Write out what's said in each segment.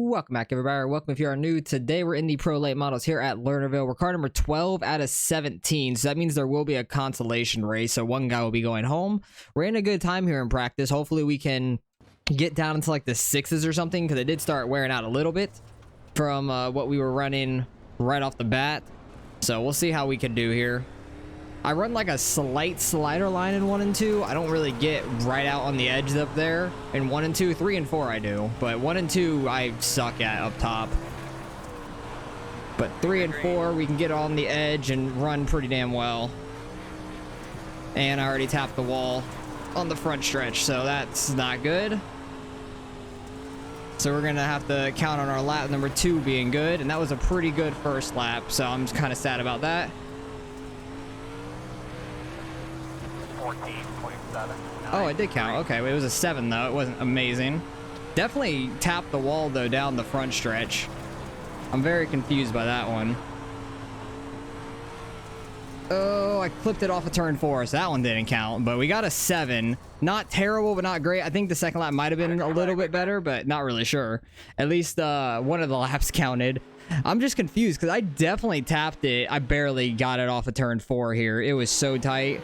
Welcome back, everybody. Welcome if you are new. Today we're in the Pro Late Models here at Lernerville. We're car number 12 out of 17, so that means there will be a consolation race, so one guy will be going home. We're in a good time here in practice. Hopefully we can get down into like the sixes or something, because it did start wearing out a little bit from what we were running right off the bat. So we'll see how we can do here. I run like a slight slider line in 1 and 2. I don't really get right out on the edge up there in 1 and 2. 3 and 4 I do, but 1 and 2 I suck at up top. But 3 and 4 we can get on the edge and run pretty damn well. And I already tapped the wall on the front stretch, so that's not good. So we're gonna have to count on our lap number 2 being good, and that was a pretty good first lap, so I'm just kind of sad about that. 14.7. Oh, it did count. Okay, it was a 7 though. It wasn't amazing. Definitely tapped the wall though down the front stretch. I'm very confused by that one. Oh, I clipped it off of turn 4, so that one didn't count. But we got a 7. Not terrible, but not great. I think the second lap might have been a little bit better, but not really sure. At least one of the laps counted. I'm just confused because I definitely tapped it. I barely got it off of turn 4 here. It was so tight.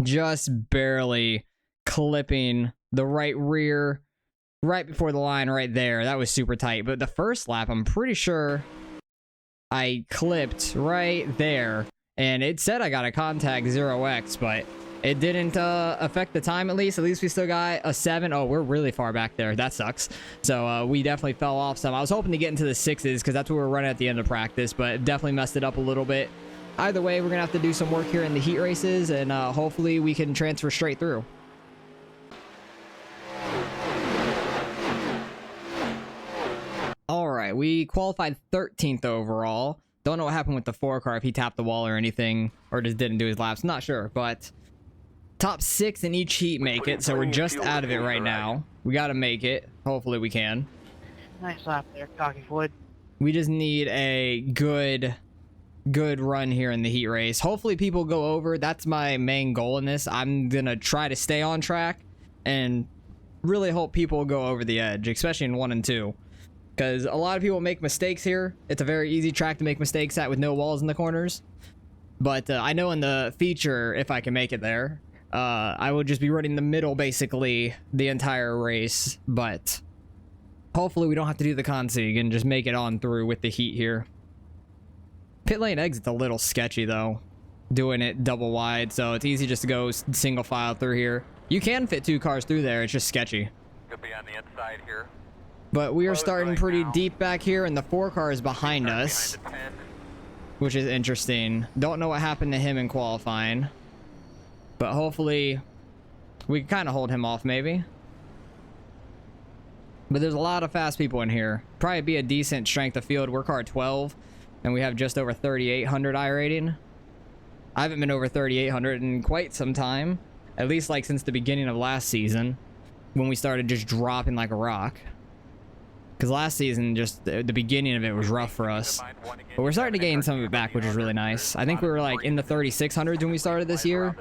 Just barely clipping the right rear right before the line right there. That was super tight. But the first lap, I'm pretty sure I clipped right there. And it said I got a contact 0x, but it didn't affect the time at least. At least we still got a 7. Oh, we're really far back there. That sucks. So we definitely fell off some. I was hoping to get into the 6s because that's what we were running at the end of practice, but definitely messed it up a little bit. Either way, we're going to have to do some work here in the heat races, and hopefully we can transfer straight through. All right, we qualified 13th overall. Don't know what happened with the 4 car, if he tapped the wall or anything, or just didn't do his laps. Not sure, but top 6 in each heat make it, so we're just out of it right now. We got to make it. Hopefully we can. Nice lap there, Cocky Floyd. We just need a good run here in the heat race. Hopefully people go over. That's my main goal in this. I'm gonna try to stay on track and really hope people go over the edge, especially in 1 and 2, because a lot of people make mistakes here. It's a very easy track to make mistakes at with no walls in the corners, but I know in the feature, if I can make it there, I will just be running the middle basically the entire race. But hopefully we don't have to do the consig and just make it on through with the heat here. Pit lane exit's a little sketchy though, doing it double wide, so it's easy just to go single file through here. You can fit 2 cars through there, it's just sketchy. Could be on the inside here. But we are starting pretty deep back here, and the 4 car is behind us, which is interesting. Don't know what happened to him in qualifying, but hopefully we can kind of hold him off maybe. But there's a lot of fast people in here. Probably be a decent strength of field. We're car 12. And we have just over 3,800 I rating. I haven't been over 3,800 in quite some time. At least like since the beginning of last season, when we started just dropping like a rock. Because last season, just the beginning of it was rough for us. But we're starting to gain some of it back, which is really nice. I think we were like in the 3,600s when we started this year.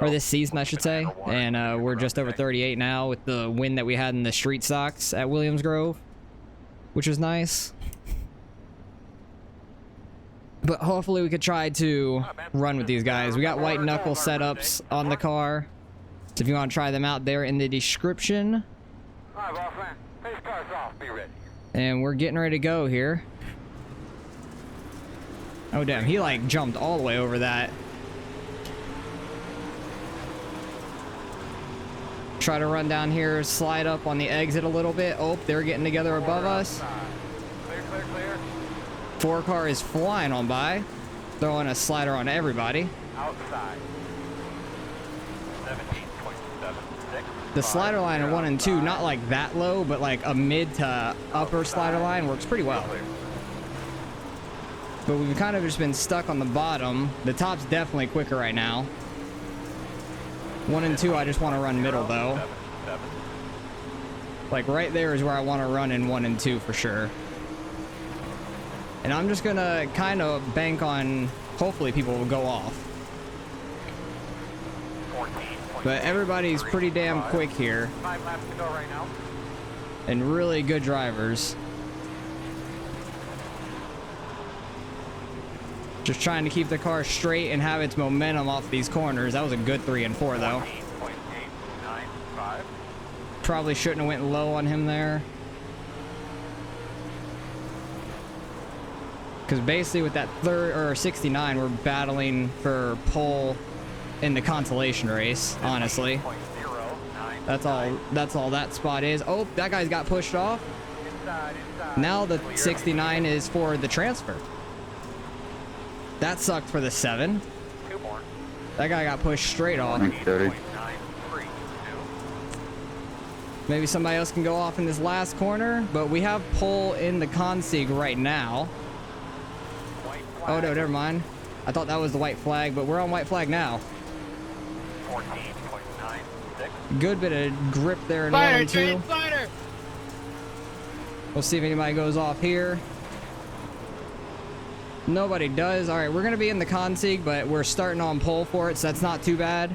Or this season, I should say. And we're just over 38 now with the win that we had in the street stocks at Williams Grove, which was nice. But hopefully we could try to run with these guys. We got white knuckle setups on the car, so if you want to try them out, they're in the description. And we're getting ready to go here. Oh damn, he like jumped all the way over that. Try to run down here, slide up on the exit a little bit. Oh, they're getting together above us. 4 car is flying on by, throwing a slider on everybody. Outside. 17.76. The slider line in 1 and 2, not like that low, but like a mid to upper slider line works pretty well. But we've kind of just been stuck on the bottom. The top's definitely quicker right now. 1 and 2, I just want to run middle though. Like right there is where I want to run in 1 and 2 for sure. And I'm just gonna kind of bank on, hopefully people will go off. But everybody's pretty damn quick here. 5 laps to go right now. And really good drivers. Just trying to keep the car straight and have its momentum off these corners. That was a good 3 and 4 though. 14.895. Probably shouldn't have went low on him there. Because basically with that third or 69, we're battling for pole in the consolation race, honestly. 0.099. That's all that spot is. Oh, that guy's got pushed off. Inside. Now the Clear. 69 is for the transfer. That sucked for the 7. 2 more. That guy got pushed straight off. 14.932. Maybe somebody else can go off in this last corner, but we have pole in the consig right now. White Oh flag. no, never mind. I thought that was the white flag, but we're on white flag now. 14.96. Good bit of grip there in 1 and 2. Spider. We'll see if anybody goes off here. Nobody does. All right, we're going to be in the consig, but we're starting on pole for it, so that's not too bad.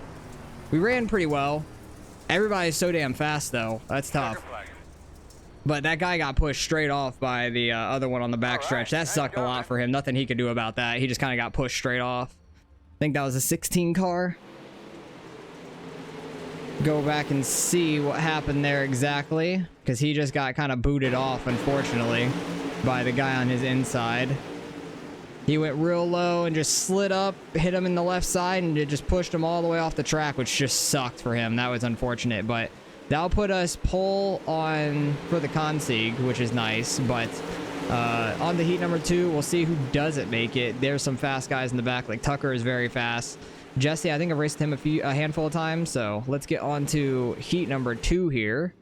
We ran pretty well. Everybody's so damn fast, though. That's tough. But that guy got pushed straight off by the other one on the backstretch. right, That nice sucked a going. lot for him. Nothing he could do about that. He just kind of got pushed straight off. I think that was a 16 car. Go back and see what happened there exactly, because he just got kind of booted off, unfortunately, by the guy on his inside. He went real low and just slid up, hit him in the left side, and it just pushed him all the way off the track, which just sucked for him. That was unfortunate, but that'll put us pole on for the consig, which is nice. But on the heat number 2, we'll see who doesn't make it. There's some fast guys in the back, like Tucker is very fast. Jesse, I think I've raced him a handful of times, so let's get on to heat number 2 here.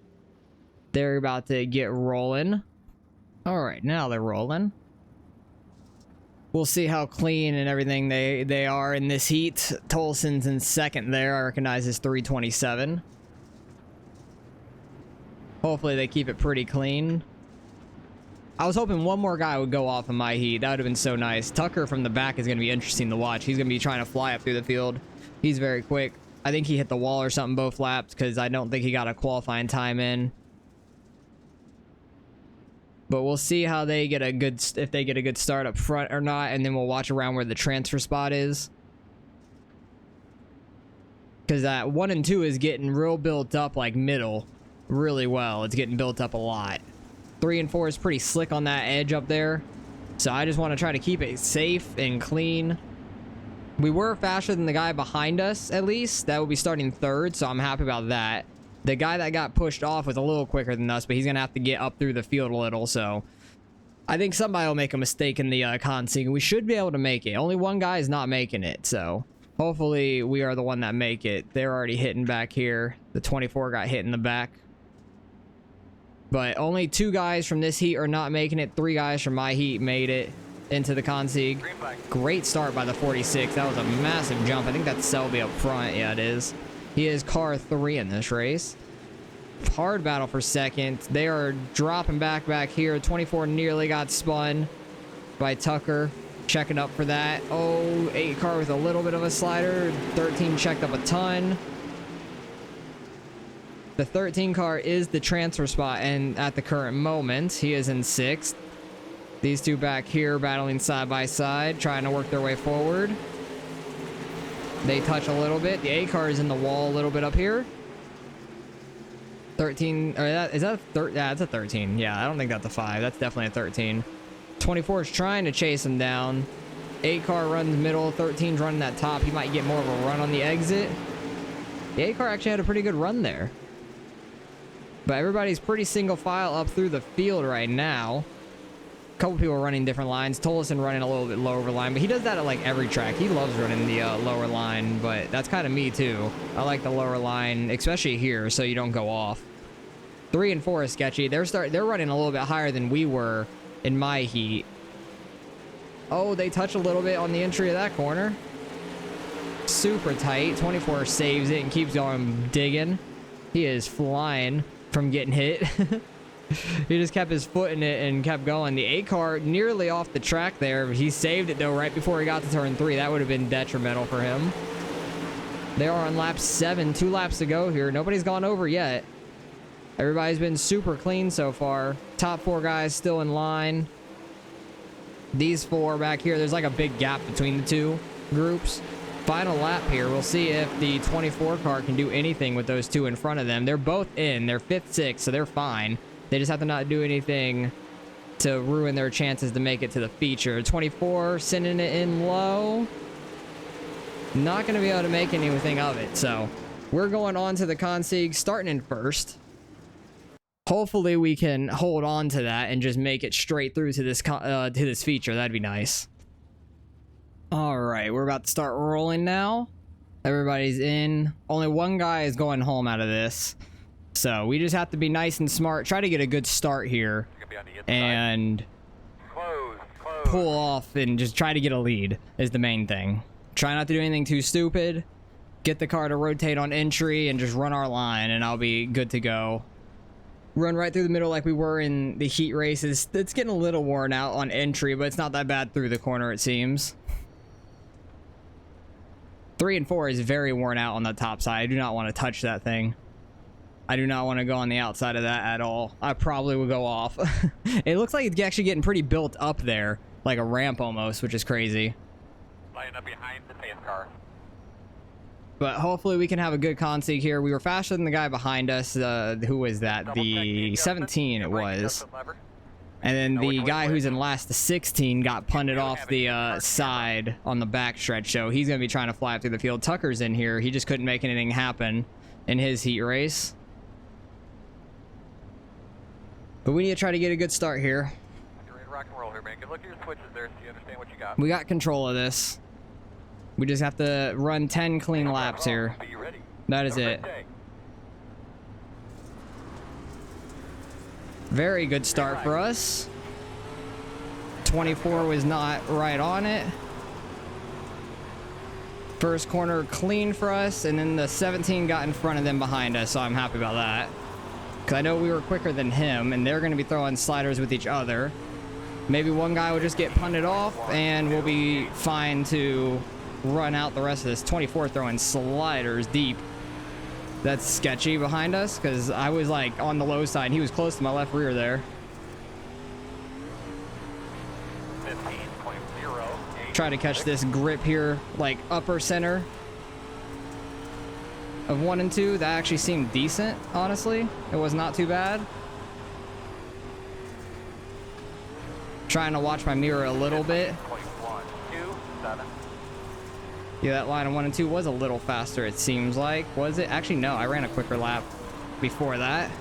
They're about to get rolling. All right, now they're rolling. We'll see how clean and everything they are in this heat. Tolson's in second there. I recognize his 327. Hopefully they keep it pretty clean. I was hoping one more guy would go off in my heat. That would have been so nice. Tucker from the back is going to be interesting to watch. He's going to be trying to fly up through the field. He's very quick. I think he hit the wall or something both laps because I don't think he got a qualifying time in. But we'll see how they get a good, if they get a good start up front or not, and then we'll watch around where the transfer spot is. Because that 1 and 2 is getting real built up, like middle, really well. It's getting built up a lot. 3 and 4 is pretty slick on that edge up there. So I just want to try to keep it safe and clean. We were faster than the guy behind us, at least. That would be starting third, so I'm happy about that. The guy that got pushed off was a little quicker than us, but he's going to have to get up through the field a little, so I think somebody will make a mistake in the consig, and we should be able to make it. Only one guy is not making it, so hopefully we are the one that make it. They're already hitting back here. The 24 got hit in the back. But only 2 guys from this heat are not making it. 3 guys from my heat made it into the consig. Great start by the 46. That was a massive jump. I think that's Selby up front. Yeah, it is. He is car 3 in this race. Hard battle for second. They are dropping back here. 24 nearly got spun by Tucker. Checking up for that. Oh, 8 car with a little bit of a slider. 13 checked up a ton. The 13 car is the transfer spot, and at the current moment, he is in 6th. These 2 back here battling side by side, trying to work their way forward. They touch a little bit. The 8 car is in the wall a little bit up here. 13, or is that a 13? Yeah, it's a 13. Yeah, I don't think that's a 5. That's definitely a 13. 24 is trying to chase him down. 8 car runs middle. 13's running that top. He might get more of a run on the exit. The 8 car actually had a pretty good run there. But everybody's pretty single file up through the field right now. A couple people running different lines. Tolson running a little bit lower line, but he does that at like every track. He loves running the lower line, but that's kind of me too. I like the lower line, especially here, so you don't go off. 3 and 4 is sketchy. They're running a little bit higher than we were in my heat. Oh, they touch a little bit on the entry of that corner. Super tight. 24 saves it and keeps going digging. He is flying from getting hit. He just kept his foot in it and kept going. The 8 car nearly off the track there, but he saved it though right before he got to turn 3. That would have been detrimental for him. They are on lap 7, 2 laps to go here. Nobody's gone over yet. Everybody's been super clean so far. Top 4 guys still in line. These four back here, there's like a big gap between the two groups. Final lap here, we'll see if the 24 car can do anything with those two in front of them. They're both in, they're 5th, 6th, so they're fine. They just have to not do anything to ruin their chances to make it to the feature. 24 sending it in low. Not going to be able to make anything of it, so we're going on to the Consig, starting in first. Hopefully we can hold on to that and just make it straight through to this feature. That'd be nice. All right, we're about to start rolling now. Everybody's in. Only one guy is going home out of this. So we just have to be nice and smart. Try to get a good start here. And pull off and just try to get a lead is the main thing. Try not to do anything too stupid. Get the car to rotate on entry and just run our line and I'll be good to go. Run right through the middle like we were in the heat races. It's getting a little worn out on entry, but it's not that bad through the corner, it seems. 3 and 4 is very worn out on the top side. I do not want to touch that thing. I do not want to go on the outside of that at all. I probably will go off. It looks like it's actually getting pretty built up there, like a ramp almost, which is crazy. Line up behind the pace car. But hopefully we can have a good consig here. We were faster than the guy behind us. Who was that? The 17 it was. And then the guy who's in last, the 16, got punted off the side on the backstretch. So he's going to be trying to fly through the field. Tucker's in here. He just couldn't make anything happen in his heat race. But we need to try to get a good start here. You're in rock and roll here, man. Good look at your switches there so you understand what you got. We got control of this. We just have to run 10 clean laps here. That is it. Very good start for us. 24 was not right on it. First corner clean for us, and then the 17 got in front of them behind us, so I'm happy about that. Because I know we were quicker than him, and they're going to be throwing sliders with each other. Maybe one guy will just get punted off, and we'll be fine to run out the rest of this. 24 throwing sliders deep. That's sketchy behind us, because I was like on the low side. He was close to my left rear there. 15.08. Try to catch this grip here, like upper center of 1 and 2. That actually seemed decent, honestly. It was not too bad. Trying to watch my mirror a little bit. 127. Yeah, that line of 1 and 2 was a little faster, it seems like. Was it? Actually, no. I ran a quicker lap before that.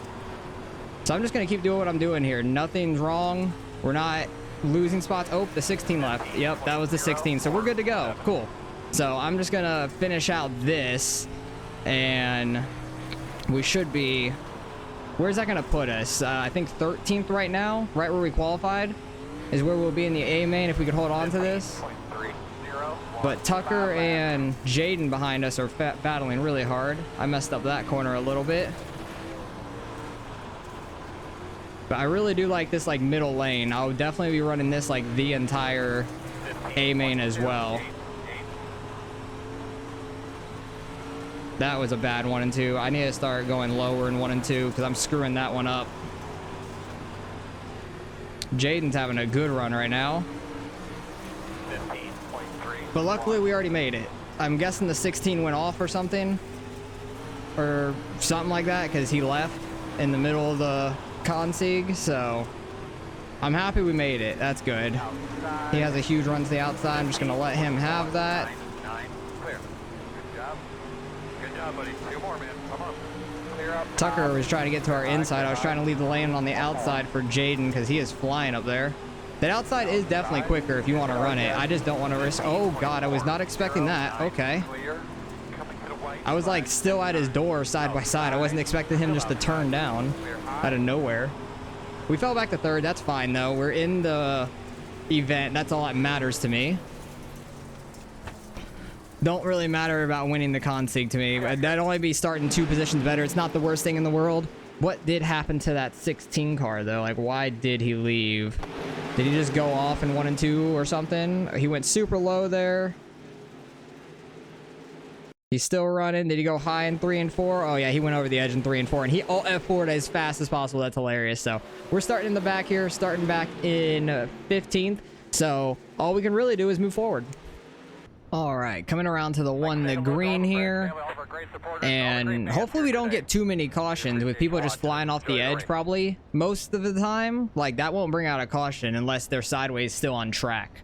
So I'm just going to keep doing what I'm doing here. Nothing's wrong. We're not losing spots. Oh, the 16 left. Yep, that was the 16. So we're good to go. Cool. So I'm just going to finish out this. And we should be... Where's that going to put us? I think 13th right now. Right where we qualified is where we'll be in the A main if we could hold on to this. But Tucker and Jaden behind us are battling really hard. I messed up that corner a little bit. But I really do like this like middle lane. I would definitely be running this like the entire A main as well. That was a bad 1 and 2. I need to start going lower in 1 and 2 because I'm screwing that one up. Jaden's having a good run right now. But luckily we already made it. I'm guessing the 16 went off or something. Or something like that because he left in the middle of the consig. So I'm happy we made it. That's good. He has a huge run to the outside. I'm just going to let him have that. Clear. Good job. Good job, buddy. 2 more, man. Come on. Clear up. Tucker was trying to get to our inside. I was trying to leave the lane on the outside for Jaden because he is flying up there. That outside is definitely quicker if you want to run it. I just don't want to risk... Oh, God, I was not expecting that. Okay. I was, like, still at his door side by side. I wasn't expecting him just to turn down out of nowhere. We fell back to 3rd. That's fine, though. We're in the event. That's all that matters to me. Don't really matter about winning the consig to me. That'd only be starting 2 positions better. It's not the worst thing in the world. What did happen to that 16 car, though? Like, why did he leave? Did he just go off in 1 and 2 or something? He went super low there. He's still running. Did he go high in 3 and 4? Oh, yeah, he went over the edge in 3 and 4, and he alt F4'd as fast as possible. That's hilarious. So we're starting in the back here, starting back in 15th. So all we can really do is move forward. All right, coming around to the one, the green here. And hopefully we don't get too many cautions with people just flying off the edge probably most of the time. Like, that won't bring out a caution unless they're sideways still on track.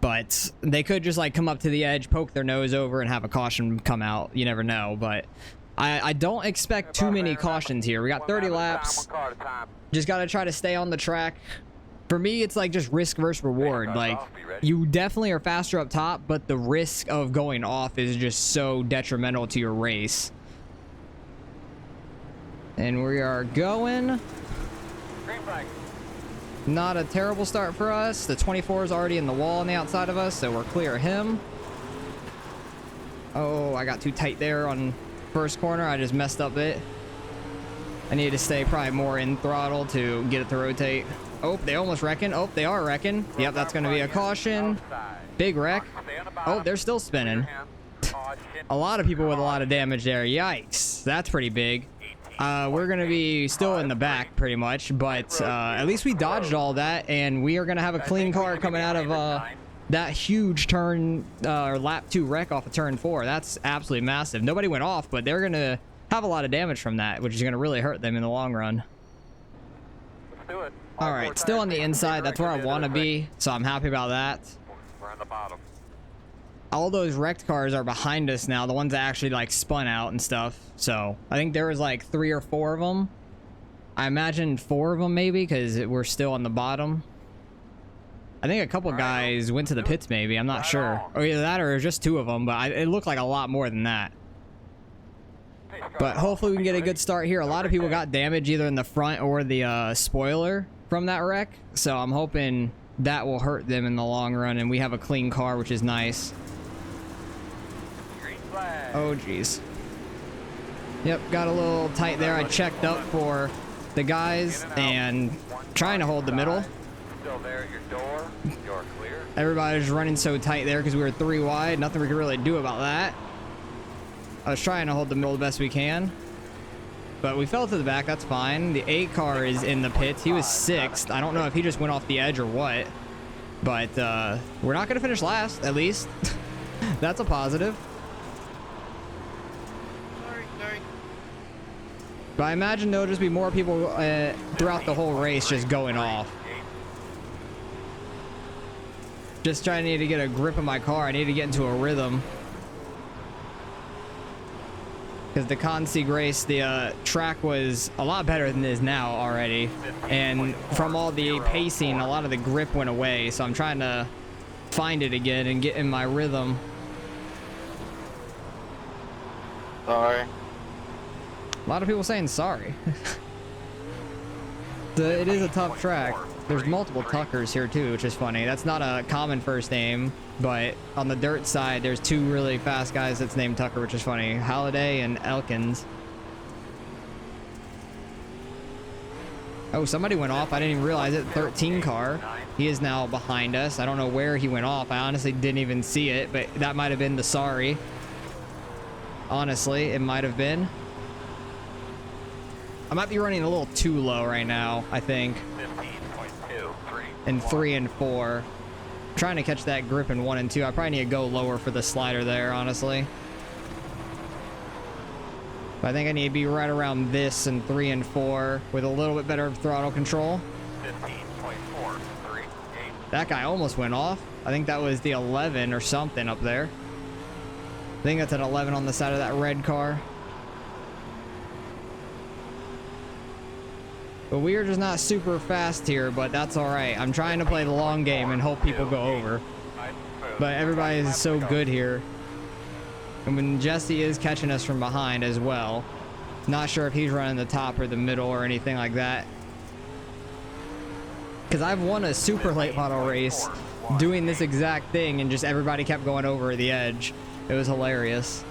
But they could just like come up to the edge, poke their nose over, and have a caution come out. You never know. But I don't expect too many cautions here. We got 30 laps. Just got to try to stay on the track. For me, it's like just risk versus reward. Like, you definitely are faster up top, but the risk of going off is just so detrimental to your race. And we are going. Not a terrible start for us. The 24 is already in the wall on the outside of us, so we're clear of him. Oh, I got too tight there on first corner. I just messed up it. I need to stay probably more in throttle to get it to rotate. Oh, they almost wrecking. Oh, they are wrecking. Yep, that's going to be a caution. Big wreck. Oh, they're still spinning. A lot of people with a lot of damage there. Yikes. That's pretty big. We're going to be still in the back pretty much, but at least we dodged all that, and we are going to have a clean car coming out of that huge turn or lap 2 wreck off of turn 4. That's absolutely massive. Nobody went off, but they're going to have a lot of damage from that, which is going to really hurt them in the long run. Let's do it. All right, still on the inside. That's where I want to be, so I'm happy about that. We're on the bottom. All those wrecked cars are behind us now, the ones that actually like spun out and stuff. So I think there was like 3 or 4 of them. I imagine 4 of them maybe, because we're still on the bottom. I think a couple guys went to the pits maybe. I'm not sure. Or either that or just 2 of them, but it looked like a lot more than that. But hopefully we can get a good start here. A lot of people got damage either in the front or the spoiler from that wreck. So I'm hoping that will hurt them in the long run, and we have a clean car, which is nice. Oh, geez. Yep, got a little tight there. I checked up for the guys and trying to hold the middle. Still there at your door. You're clear. Everybody's running so tight there because we were 3 wide. Nothing we could really do about that. I was trying to hold the middle the best we can, but we fell to the back. That's fine. The 8 car is in the pits. He was 6th. I don't know if he just went off the edge or what, but we're not going to finish last, at least. That's a positive. Sorry. But I imagine there'll just be more people throughout the whole race just going off. Just trying to get a grip of my car. I need to get into a rhythm. Because the Consigue race, the track was a lot better than it is now already. And from all the pacing, a lot of the grip went away. So I'm trying to find it again and get in my rhythm. Sorry. A lot of people saying sorry. It is a tough track. There's multiple Tuckers here too, which is funny. That's not a common first name, but on the dirt side, there's 2 really fast guys that's named Tucker, which is funny. Halliday and Elkins. Oh, somebody went off. I didn't even realize it. 13 car. He is now behind us. I don't know where he went off. I honestly didn't even see it, but that might have been the sorry. Honestly, it might have been. I might be running a little too low right now, I think. 15.23. In 3 and 4. I'm trying to catch that grip in 1 and 2. I probably need to go lower for the slider there, honestly. But I think I need to be right around this in 3 and 4 with a little bit better throttle control. 15.438. That guy almost went off. I think that was the 11 or something up there. I think that's an 11 on the side of that red car. But we are just not super fast here, but that's all right. I'm trying to play the long game and hope people go over. But everybody is so good here. And when Jesse is catching us from behind as well. Not sure if he's running the top or the middle or anything like that. Because I've won a super late model race doing this exact thing and just everybody kept going over the edge. It was hilarious.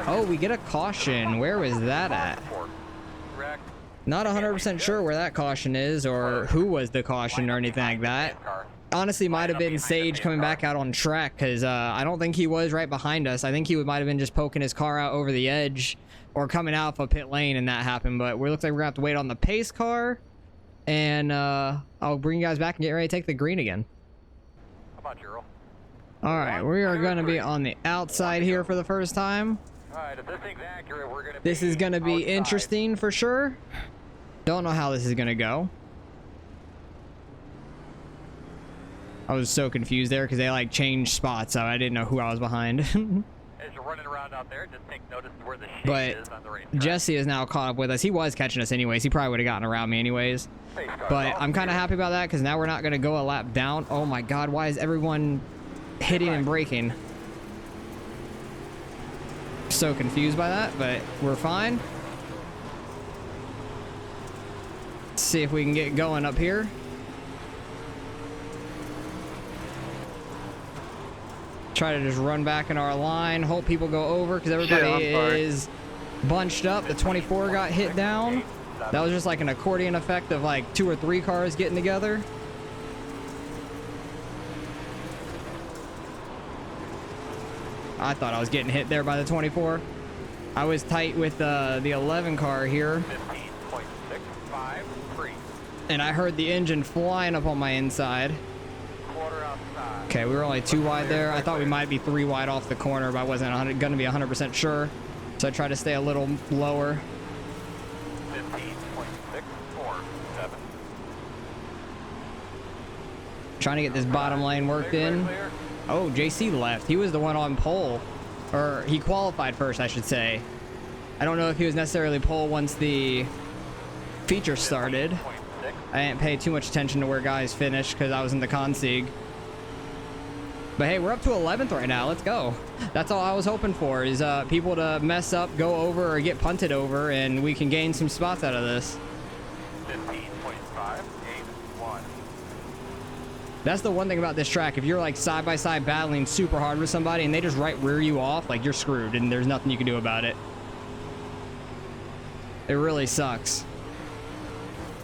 Oh, we get a caution. Where was that at? Not 100% sure where that caution is or who was the caution or anything like that. Honestly, might have been Sage coming back out on track because I don't think he was right behind us. I think he might have been just poking his car out over the edge or coming out of a pit lane and that happened. But we looks like we're going to have to wait on the pace car. And I'll bring you guys back and get ready to take the green again. much, Earl. All right, we are going to be on the outside here for the first time. All right, if this thing's accurate, we're gonna. This is going to be outside. interesting for sure. Don't know how this is going to go. I was so confused there because they like changed spots, so I didn't know who I was behind. As you're running around out there, just take notice of where the shade But is on the racetrack. Jesse is now caught up with us. He was catching us anyways. He probably would have gotten around me anyways. Space cars But off I'm kind of here. happy about that because now we're not going to go a lap down. Oh my God, why is everyone hitting and braking? So confused by that, but we're fine. Let's see if we can get going up here. Try to just run back in our line. Hope people go over because everybody I'm sorry. is bunched up. The 24 got hit down. That was just like an accordion effect of like 2 or 3 cars getting together. I thought I was getting hit there by the 24. I was tight with the 11 car here, 15.653. and I heard the engine flying up on my inside. Quarter outside. Okay, we were only 2 wide there. I thought we might be 3 wide off the corner, but I wasn't going to be 100% sure. So I tried to stay a little lower. 15.647. Trying to get this bottom lane worked in. Clear. Oh, JC left. He was the one on pole. Or he qualified first, I should say. I don't know if he was necessarily pole once the feature started. 15.6. I didn't pay too much attention to where guys finished because I was in the consig. But hey, we're up to 11th right now. Let's go. That's all I was hoping for is people to mess up, go over, or get punted over, and we can gain some spots out of this. 15.581. That's the one thing about this track. If you're like side by side battling super hard with somebody and they just right rear you off, like you're screwed and there's nothing you can do about it. It really sucks.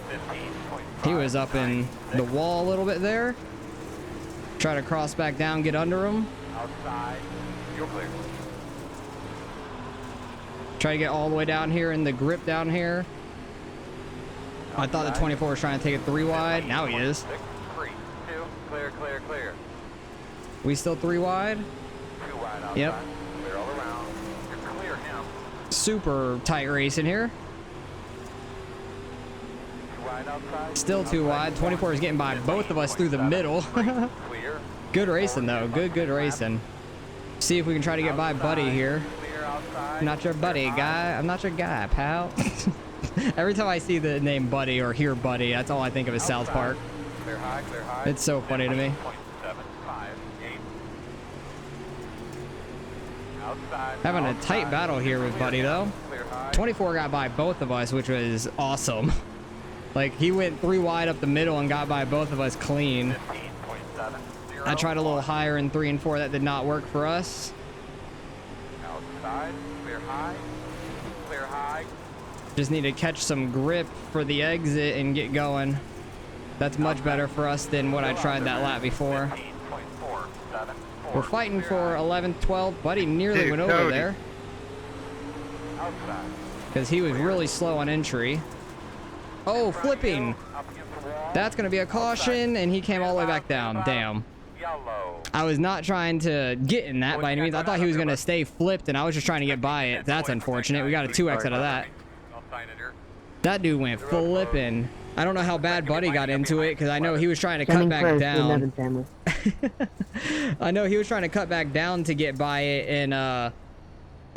15.5. He was up in the wall a little bit there. Try to cross back down, get under him. Outside. You're clear. Try to get all the way down here in the grip down here. I thought the 24 was trying to take it 3 wide. Now he is. 6, 3, 2. Clear, clear, clear. We still 3 wide. 2 wide outside. Yep. Clear all around. You're clear him. Super tight racing here. 2 wide outside. Still 2 wide. 24 is getting by both of us through the middle. Clear. Good racing though. Good racing. See if we can try to get by Buddy here. Clear outside. I'm not your buddy, guy. I'm not your guy, pal. Every time I see the name Buddy or hear Buddy, that's all I think of is South Park. Clear high, clear high. It's so funny to me. 15.758. Outside. Having a tight outside. battle here with Buddy though. Clear high. 24 got by both of us, which was awesome. Like he went 3 wide up the middle and got by both of us clean. 15.7. I tried a little higher in 3 and 4. That did not work for us. Outside. Clear high. Clear high. Just need to catch some grip for the exit and get going. That's much better for us than what I tried that lap before. 15.474. We're fighting for 11th, 12th. Buddy nearly Dude, went over Cody. there Outside. because he was really slow on entry. Oh, flipping. Up against the wall. That's going to be a caution, and he came all the way back down. Damn. Yellow. I was not trying to get in that by any means. I thought he was going to stay flipped, and I was just trying to get by it. That's unfortunate. We got a 2x out of that. I'll sign it here. That dude went flipping. I don't know how bad Buddy got into it because I know he was trying to cut Coming back close, down. 11 family. I know he was trying to cut back down to get by it, and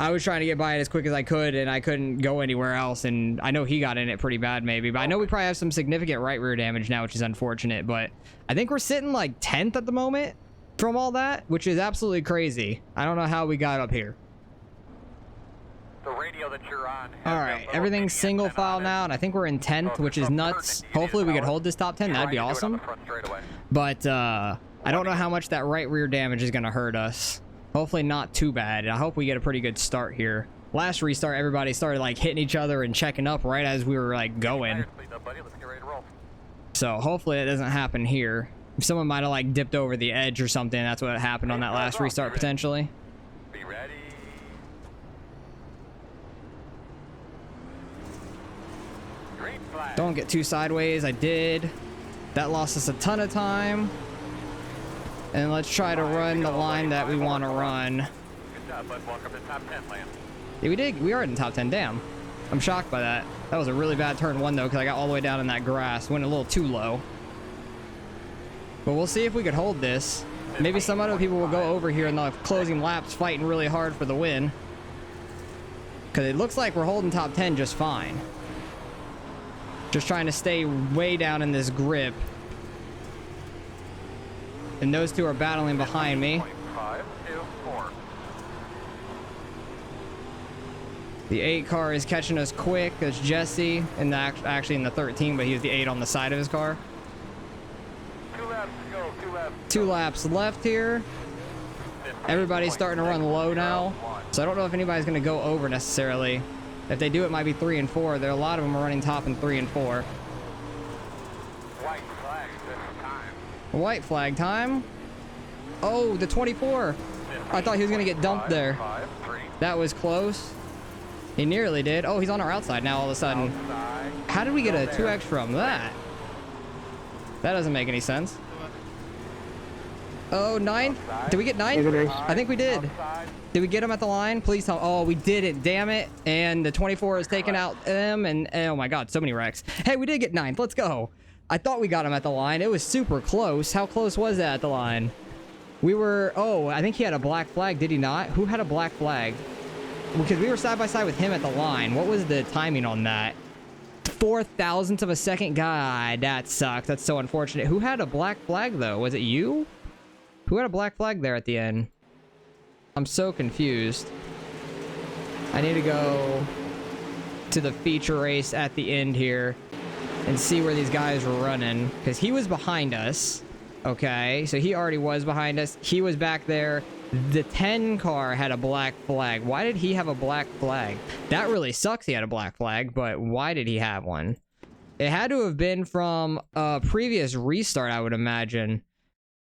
I was trying to get by it as quick as I could, and I couldn't go anywhere else, and I know he got in it pretty bad maybe, but I know we probably have some significant right rear damage now, which is unfortunate, but I think we're sitting like 10th at the moment from all that, which is absolutely crazy. I don't know how we got up here. The radio that you're on. has All that right, little everything's mini single antenna file on it. now, and I think we're in 10th, which is nuts. Hopefully we could hold this top 10. That'd be awesome. But I don't know how much that right rear damage is going to hurt us. Hopefully not too bad. I hope we get a pretty good start here. Last restart, everybody started like hitting each other and checking up right as we were like going. So hopefully it doesn't happen here. Someone might have like dipped over the edge or something. That's what happened on that last restart potentially. Be ready. Green flag. Don't get too sideways. I did. That lost us a ton of time. And let's try to run the line that we want to run. Good job, bud. Welcome to top 10 land. Yeah, we did. We are in the top 10. Damn. I'm shocked by that. That was a really bad turn one, though, because I got all the way down in that grass. Went a little too low. But we'll see if we could hold this. Maybe some other people will go over here in the closing laps fighting really hard for the win. Because it looks like we're holding top 10 just fine. Just trying to stay way down in this grip. And those two are battling behind me. 5, 2, 4. The 8 car is catching us quick. That's Jesse, and actually in the 13, but he was the 8 on the side of his car. 2 laps to go, 2 laps. 2 laps left here. Everybody's starting to run low now, so I don't know if anybody's going to go over necessarily. If they do, it might be 3 and 4. There are a lot of them are running top in 3 and 4. White flag this time. White flag time. Oh, the 24. I thought he was going to get dumped there. 5, 3. That was close. He nearly did. Oh, he's on our outside now all of a sudden. Outside. How did we get a 2x from that? That doesn't make any sense. Oh, 9th? Did we get 9th? I think we did. Outside. Did we get him at the line? Please tell. Oh, we did it. Damn it. And the 24 is taking out them. And oh my God, so many wrecks. Hey, we did get 9th. Let's go. I thought we got him at the line. It was super close. How close was that at the line? We were, oh, I think he had a black flag. Did he not? Who had a black flag? Because we were side by side with him at the line. What was the timing on that? 0.004 of a second. God, that sucks. That's so unfortunate. Who had a black flag though? Was it you? Who had a black flag there at the end? I'm so confused. I need to go to the feature race at the end here and see where these guys were running, because he was behind us. Okay, so he already was behind us. He was back there. The 10 car had a black flag. Why did he have a black flag? That really sucks he had a black flag, but why did he have one? It had to have been from a previous restart, I would imagine.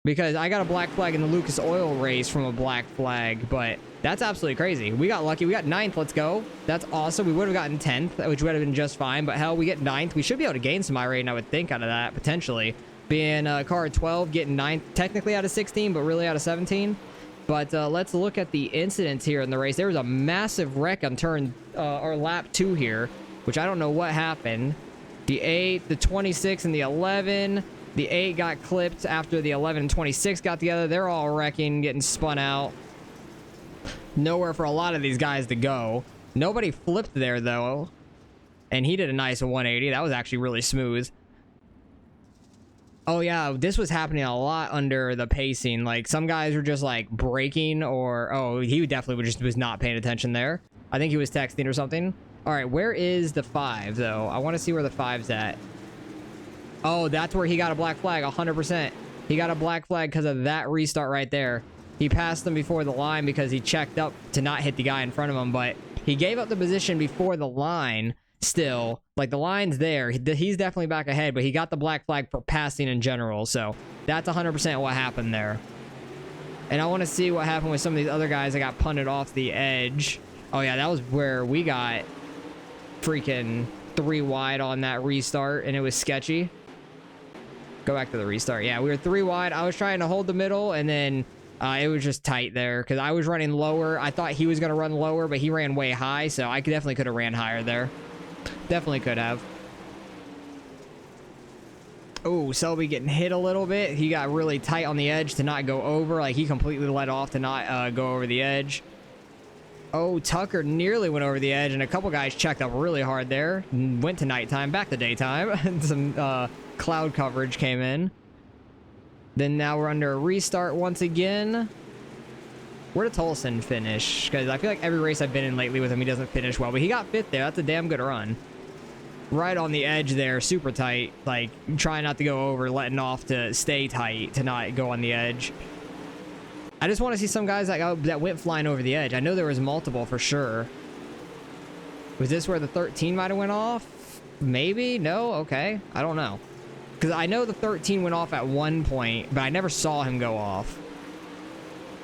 Because I got a black flag in the Lucas Oil race from a black flag, but that's absolutely crazy. We got lucky. We got 9th. Let's go. That's awesome. We would have gotten 10th, which would have been just fine, but hell, we get 9th. We should be able to gain some iRating, I would think, out of that, potentially. Being car 12, getting 9th, technically out of 16, but really out of 17. But let's look at the incidents here in the race. There was a massive wreck on turn, or lap 2 here, which I don't know what happened. The 8, the 26, and the 11. The 8 got clipped after the 11 and 26 got together. They're all wrecking, getting spun out. Nowhere for a lot of these guys to go. Nobody flipped there, though. And he did a nice 180. That was actually really smooth. Oh, yeah. This was happening a lot under the pacing. Like, some guys were just, like, braking or... Oh, he definitely was not paying attention there. I think he was texting or something. All right, where is the 5, though? I want to see where the 5's at. Oh, that's where he got a black flag, 100%. He got a black flag because of that restart right there. He passed them before the line because he checked up to not hit the guy in front of him, but he gave up the position before the line still. Like, the line's there. He's definitely back ahead, but he got the black flag for passing in general, so that's 100% what happened there. And I want to see what happened with some of these other guys that got punted off the edge. Oh, yeah, that was where we got freaking 3 wide on that restart, and it was sketchy. Go back to the restart. Yeah, we were 3 wide. I was trying to hold the middle, and then it was just tight there because I was running lower. I thought he was going to run lower, but he ran way high, so I definitely could have ran higher there. Definitely could have. Oh, Selby getting hit a little bit. He got really tight on the edge to not go over. Like, he completely let off to not go over the edge. Oh, Tucker nearly went over the edge, and a couple guys checked up really hard there. Went to nighttime, back to daytime. And some cloud coverage came in. Then now we're under a restart once again. Where did Tolson finish? Because I feel like every race I've been in lately with him, he doesn't finish well. But he got 5th there. That's a damn good run. Right on the edge there, super tight. Like, trying not to go over, letting off to stay tight, to not go on the edge. I just want to see some guys that went flying over the edge. I know there was multiple for sure. Was this where the 13 might have went off? Maybe? No? Okay. I don't know. Because I know the 13 went off at one point, but I never saw him go off.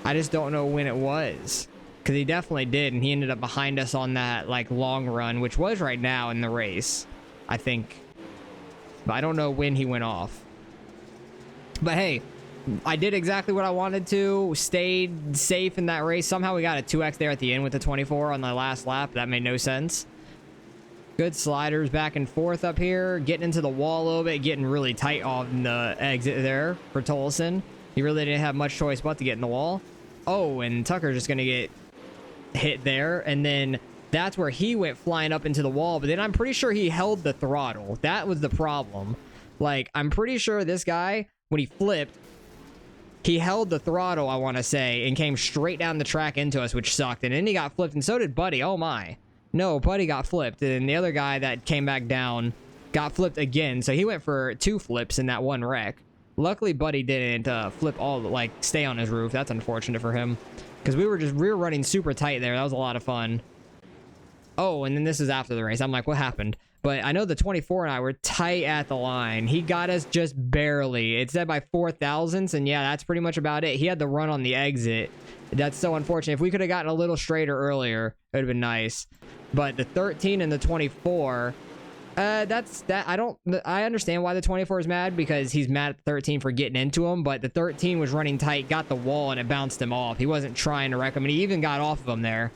I just don't know when it was. Because he definitely did, and he ended up behind us on that, like, long run, which was right now in the race, I think. But I don't know when he went off. But hey, I did exactly what I wanted to, stayed safe in that race. Somehow we got a 2x there at the end with the 24 on the last lap. That made no sense. Good sliders back and forth up here, getting into the wall a little bit, getting really tight on the exit there for Tolson. He really didn't have much choice but to get in the wall. Oh, and Tucker's just going to get hit there, and then that's where he went flying up into the wall, but then I'm pretty sure he held the throttle. That was the problem. Like, I'm pretty sure this guy, when he flipped, he held the throttle, I want to say, and came straight down the track into us, which sucked. And then he got flipped, and so did Buddy. Oh, my. No, Buddy got flipped. And the other guy that came back down got flipped again. So he went for 2 flips in that one wreck. Luckily, Buddy didn't flip all, like, stay on his roof. That's unfortunate for him. Because we were running super tight there. That was a lot of fun. Oh, and then this is after the race. I'm like, what happened? But I know the 24 and I were tight at the line. He got us just barely. It said by 4 thousandths, and yeah, that's pretty much about it. He had the run on the exit. That's so unfortunate. If we could have gotten a little straighter earlier, it would have been nice. But the 13 and the 24, I understand why the 24 is mad, because he's mad at the 13 for getting into him, but the 13 was running tight, got the wall, and it bounced him off. He wasn't trying to wreck him, and he even got off of him there.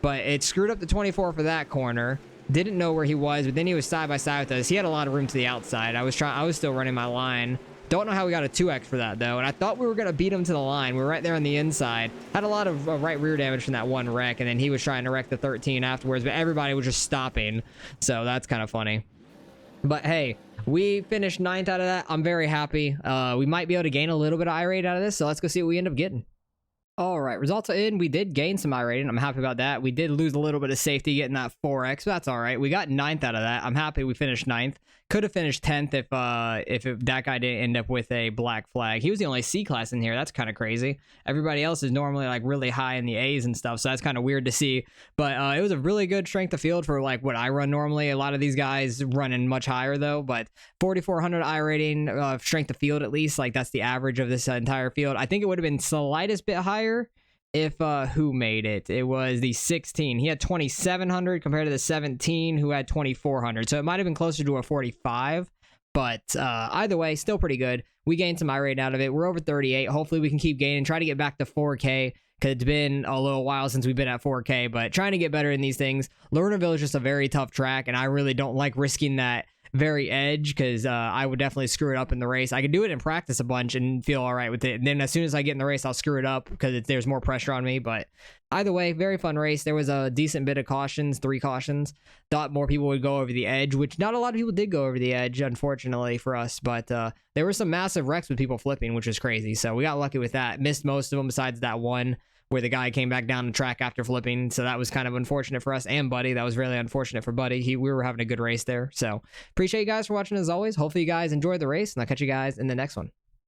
But it screwed up the 24 for that corner. Didn't know where he was, but then he was side by side with us. He had a lot of room to the outside. I was still running my line. Don't know how we got a 2x for that, though, and I thought we were going to beat him to the line. We were right there on the inside. Had a lot of right rear damage from that one wreck, and then he was trying to wreck the 13 afterwards, but everybody was just stopping, so that's kind of funny. But hey, we finished 9th out of that. I'm very happy. We might be able to gain a little bit of iRate out of this, so let's go see what we end up getting. All right, results are in. We did gain some iRating. I'm happy about that. We did lose a little bit of safety getting that 4x, but that's all right. We got 9th out of that. I'm happy we finished 9th. Could have finished 10th if that guy didn't end up with a black flag. He was the only C class in here. That's kind of crazy. Everybody else is normally like really high in the A's and stuff, so that's kind of weird to see. But it was a really good strength of field for like what I run normally. A lot of these guys running much higher though, but 4,400 iRating, strength of field at least. Like that's the average of this entire field. I think it would have been slightest bit higher if who made it. It was the 16. He had 2,700 compared to the 17 who had 2,400, so it might have been closer to a 45, but either way, still pretty good. We gained some iRate out of it. We're over 38. Hopefully we can keep gaining, try to get back to 4k, because it's been a little while since we've been at 4k, but trying to get better in these things. Lernerville is just a very tough track, and I really don't like risking that very edge, because I would definitely screw it up in the race. I could do it in practice a bunch and feel all right with it, and then as soon as I get in the race I'll screw it up because there's more pressure on me. But either way, very fun race. There was a decent bit of cautions, 3 cautions. Thought more people would go over the edge, which not a lot of people did go over the edge, unfortunately for us, but there were some massive wrecks with people flipping, which is crazy, so we got lucky with that. Missed most of them besides that one where the guy came back down the track after flipping, so that was kind of unfortunate for us and Buddy. That was really unfortunate for Buddy. We were having a good race there, so appreciate you guys for watching as always. Hopefully you guys enjoyed the race, and I'll catch you guys in the next one.